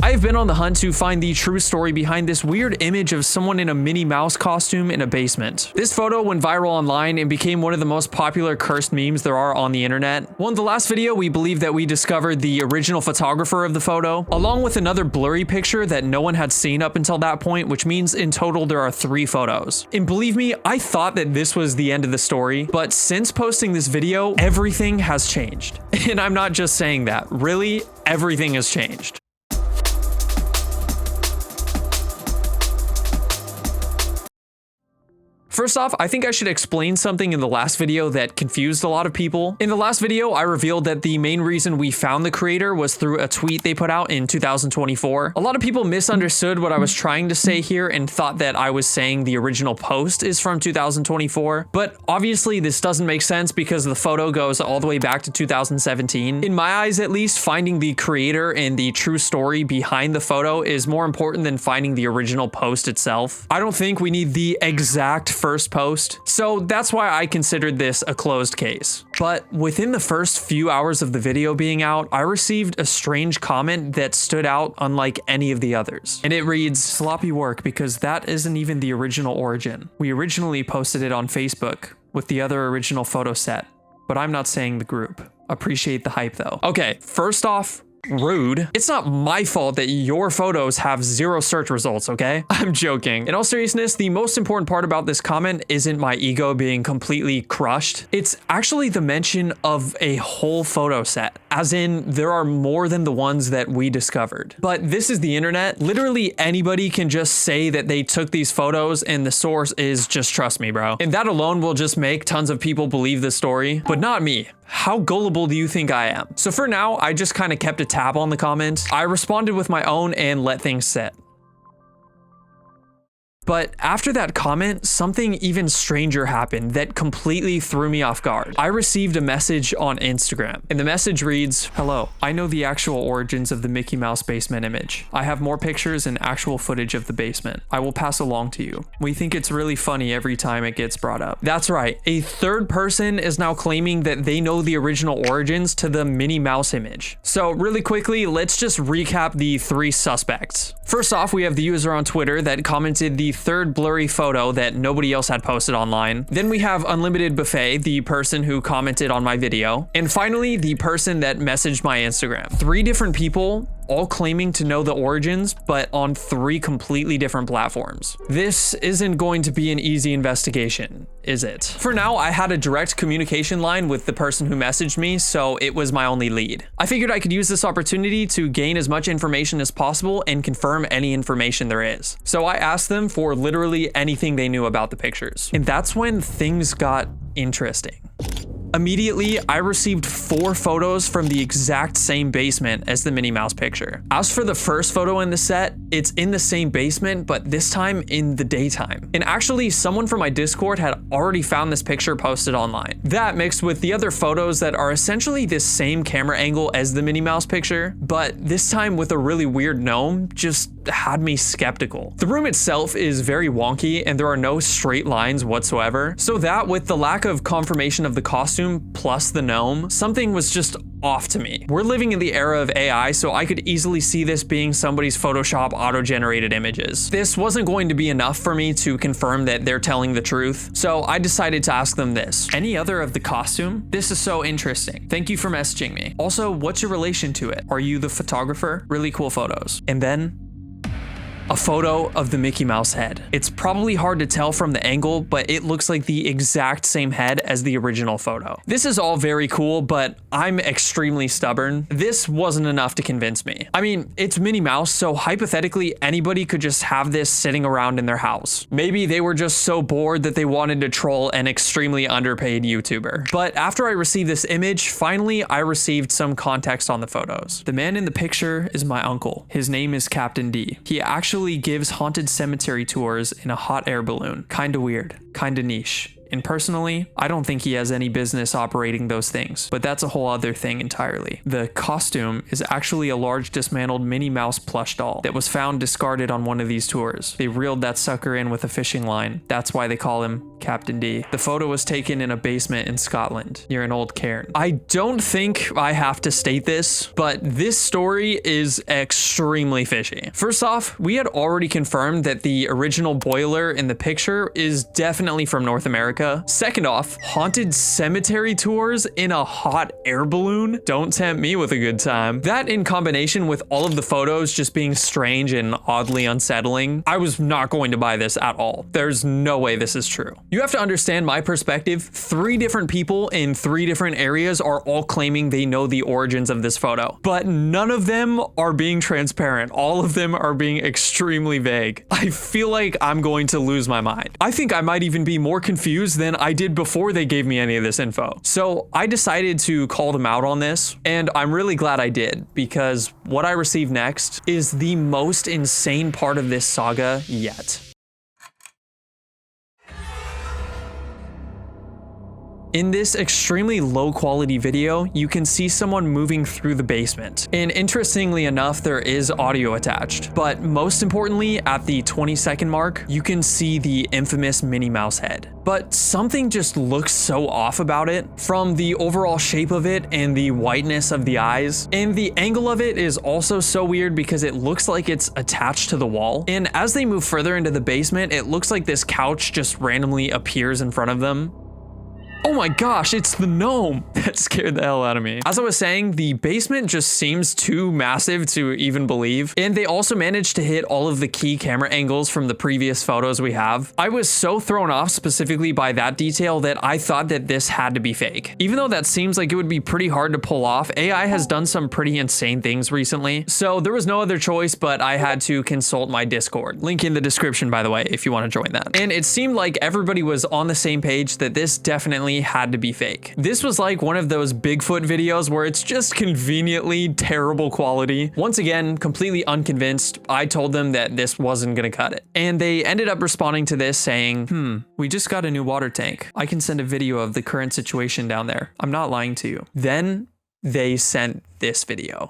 I've been on the hunt to find the true story behind this weird image of someone in a Minnie Mouse costume in a basement. This photo went viral online and became one of the most popular cursed memes there are on the internet. Well, in the last video, we believe that we discovered the original photographer of the photo, along with another blurry picture that no one had seen up until that point, which means in total there are 3 photos. And believe me, I thought that this was the end of the story, but since posting this video, everything has changed. And I'm not just saying that, really, everything has changed. First off, I think I should explain something in the last video that confused a lot of people. In the last video, I revealed that the main reason we found the creator was through a tweet they put out in 2024. A lot of people misunderstood what I was trying to say here and thought that I was saying the original post is from 2024, but obviously this doesn't make sense because the photo goes all the way back to 2017. In my eyes, at least, finding the creator and the true story behind the photo is more important than finding the original post itself. I don't think we need the exact first post, so that's why I considered this a closed case. But within the first few hours of the video being out, I received a strange comment that stood out unlike any of the others. And it reads, "Sloppy work because that isn't even the original origin. We originally posted it on Facebook with the other original photo set, but I'm not saying the group. Appreciate the hype though." Okay, first off, rude. It's not my fault that your photos have 0 search results, okay? I'm joking. In all seriousness, the most important part about this comment isn't my ego being completely crushed. It's actually the mention of a whole photo set, as in there are more than the ones that we discovered. But this is the internet. Literally anybody can just say that they took these photos and the source is just trust me, bro. And that alone will just make tons of people believe the story, but not me. How gullible do you think I am? So for now, I just kind of kept a tab on the comments. I responded with my own and let things sit. But after that comment, something even stranger happened that completely threw me off guard. I received a message on Instagram, and the message reads, "Hello, I know the actual origins of the Mickey Mouse basement image. I have more pictures and actual footage of the basement. I will pass along to you. We think it's really funny every time it gets brought up." That's right, a third person is now claiming that they know the original origins to the Minnie Mouse image. So really quickly, let's just recap the 3 suspects. First off, we have the user on Twitter that commented the third blurry photo that nobody else had posted online. Then we have Unlimited Buffet, the person who commented on my video. And finally, the person that messaged my Instagram. 3 different people, all claiming to know the origins, but on 3 completely different platforms. This isn't going to be an easy investigation, is it? For now, I had a direct communication line with the person who messaged me, so it was my only lead. I figured I could use this opportunity to gain as much information as possible and confirm any information there is. So I asked them for literally anything they knew about the pictures. And that's when things got interesting. Immediately, I received 4 photos from the exact same basement as the Minnie Mouse picture. As for the first photo in the set, it's in the same basement, but this time in the daytime. And actually, someone from my Discord had already found this picture posted online. That mixed with the other photos that are essentially the same camera angle as the Minnie Mouse picture, but this time with a really weird gnome, just had me skeptical. The room itself is very wonky and there are no straight lines whatsoever. So that with the lack of confirmation of the costume plus the gnome, something was just off to me. We're living in the era of AI, so I could easily see this being somebody's Photoshop auto-generated images. This wasn't going to be enough for me to confirm that they're telling the truth, so I decided to ask them this. Any other of the costume? This is so interesting. Thank you for messaging me. Also, what's your relation to it? Are you the photographer? Really cool photos. And then a photo of the Mickey Mouse head. It's probably hard to tell from the angle, but it looks like the exact same head as the original photo. This is all very cool, but I'm extremely stubborn. This wasn't enough to convince me. I mean, it's Minnie Mouse, so hypothetically, anybody could just have this sitting around in their house. Maybe they were just so bored that they wanted to troll an extremely underpaid YouTuber. But after I received this image, finally, I received some context on the photos. The man in the picture is my uncle. His name is Captain D. He actually gives haunted cemetery tours in a hot air balloon. Kinda weird, kinda niche. And personally, I don't think he has any business operating those things, but that's a whole other thing entirely. The costume is actually a large dismantled Minnie Mouse plush doll that was found discarded on one of these tours. They reeled that sucker in with a fishing line. That's why they call him Captain D. The photo was taken in a basement in Scotland near an old cairn. I don't think I have to state this, but this story is extremely fishy. First off, we had already confirmed that the original boiler in the picture is definitely from North America. Second off, haunted cemetery tours in a hot air balloon? Don't tempt me with a good time. That in combination with all of the photos just being strange and oddly unsettling, I was not going to buy this at all. There's no way this is true. You have to understand my perspective. 3 different people in 3 different areas are all claiming they know the origins of this photo, but none of them are being transparent. All of them are being extremely vague. I feel like I'm going to lose my mind. I think I might even be more confused than I did before they gave me any of this info. So I decided to call them out on this, and I'm really glad I did, because what I received next is the most insane part of this saga yet. In this extremely low quality video, you can see someone moving through the basement. And interestingly enough, there is audio attached. But most importantly, at the 20-second mark, you can see the infamous Minnie Mouse head. But something just looks so off about it, from the overall shape of it and the whiteness of the eyes. And the angle of it is also so weird because it looks like it's attached to the wall. And as they move further into the basement, it looks like this couch just randomly appears in front of them. Oh my gosh, it's the gnome. That scared the hell out of me. As I was saying, the basement just seems too massive to even believe. And they also managed to hit all of the key camera angles from the previous photos we have. I was so thrown off specifically by that detail that I thought that this had to be fake. Even though that seems like it would be pretty hard to pull off, AI has done some pretty insane things recently. So there was no other choice, but I had to consult my Discord. Link in the description, by the way, if you want to join that. And it seemed like everybody was on the same page that this definitely had to be fake. This was like one of those Bigfoot videos where it's just conveniently terrible quality. Once again, completely unconvinced, I told them that this wasn't gonna cut it. And they ended up responding to this saying, we just got a new water tank. I can send a video of the current situation down there. I'm not lying to you. Then they sent this video.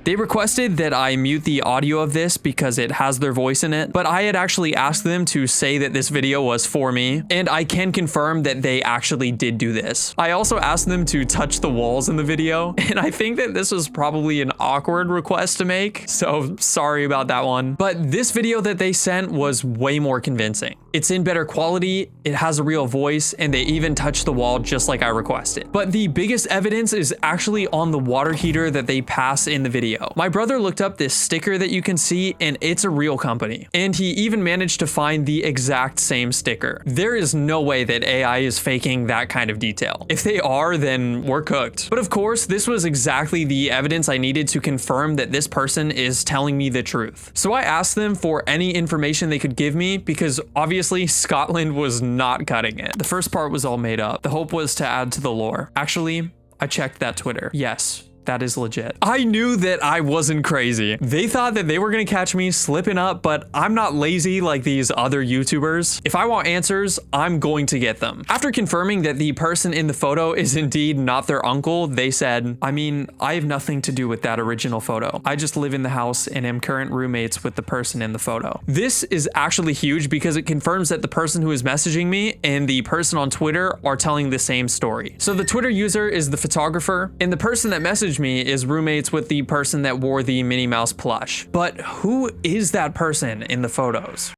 They requested that I mute the audio of this because it has their voice in it, but I had actually asked them to say that this video was for me, and I can confirm that they actually did do this. I also asked them to touch the walls in the video, and I think that this was probably an awkward request to make, so sorry about that one. But this video that they sent was way more convincing. It's in better quality, it has a real voice, and they even touched the wall just like I requested. But the biggest evidence is actually on the water heater that they pass in the video. My brother looked up this sticker that you can see, and it's a real company. And he even managed to find the exact same sticker. There is no way that AI is faking that kind of detail. If they are, then we're cooked. But of course, this was exactly the evidence I needed to confirm that this person is telling me the truth. So I asked them for any information they could give me because obviously Scotland was not cutting it. The first part was all made up. The hope was to add to the lore. Actually, I checked that Twitter. Yes. That is legit. I knew that I wasn't crazy. They thought that they were gonna catch me slipping up, but I'm not lazy like these other YouTubers. If I want answers, I'm going to get them. After confirming that the person in the photo is indeed not their uncle, they said, I mean, I have nothing to do with that original photo. I just live in the house and am current roommates with the person in the photo. This is actually huge because it confirms that the person who is messaging me and the person on Twitter are telling the same story. So the Twitter user is the photographer, and the person that messaged me is roommates with the person that wore the Minnie Mouse plush. But who is that person in the photos?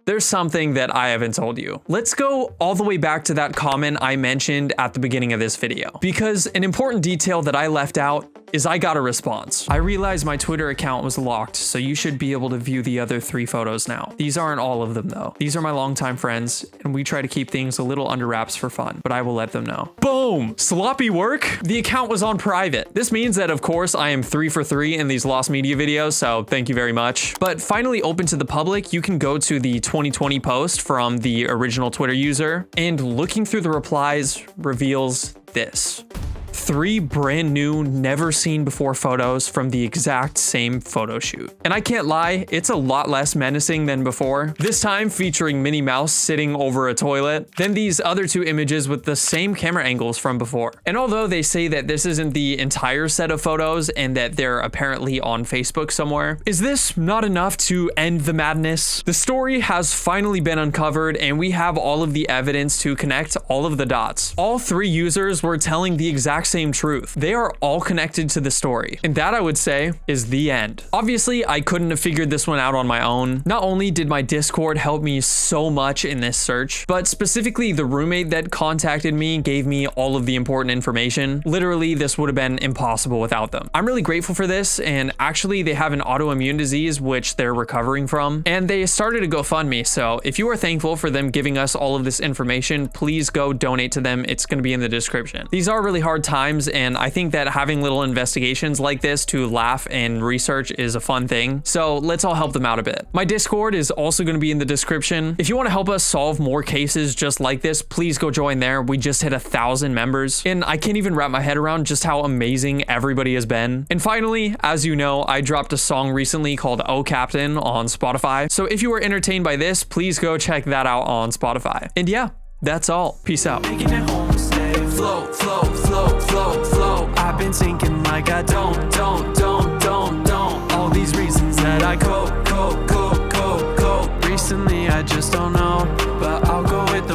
There's something that I haven't told you. Let's go all the way back to that comment I mentioned at the beginning of this video, because an important detail that I left out is I got a response. I realized my Twitter account was locked, so you should be able to view the other 3 photos now. These aren't all of them though. These are my longtime friends, and we try to keep things a little under wraps for fun, but I will let them know. Boom! Sloppy work? The account was on private. This means that of course I am 3 for 3 in these lost media videos, so thank you very much. But finally open to the public, you can go to the 2020 post from the original Twitter user, and looking through the replies reveals this. 3 brand new, never seen before photos from the exact same photo shoot. And I can't lie, it's a lot less menacing than before. This time featuring Minnie Mouse sitting over a toilet, then these other 2 images with the same camera angles from before. And although they say that this isn't the entire set of photos and that they're apparently on Facebook somewhere, is this not enough to end the madness? The story has finally been uncovered and we have all of the evidence to connect all of the dots. All 3 users were telling the exact same truth. They are all connected to the story. And that, I would say, is the end. Obviously, I couldn't have figured this one out on my own. Not only did my Discord help me so much in this search, but specifically the roommate that contacted me gave me all of the important information. Literally, this would have been impossible without them. I'm really grateful for this, and actually they have an autoimmune disease which they're recovering from, and they started a GoFundMe, so if you are thankful for them giving us all of this information, please go donate to them. It's going to be in the description. These are really hard times, and I think that having little investigations like this to laugh and research is a fun thing, so let's all help them out a bit. My Discord is also going to be in the description. If you want to help us solve more cases just like this, please go join there. We just hit 1,000 members, and I can't even wrap my head around just how amazing everybody has been. And finally, as you know, I dropped a song recently called Oh Captain on Spotify, so if you were entertained by this, please go check that out on Spotify. And yeah, that's all. Peace out. Flow, flow, flow, flow, flow. I've been sinking like I don't. All these reasons that I go. Recently I just don't know, but I'll go with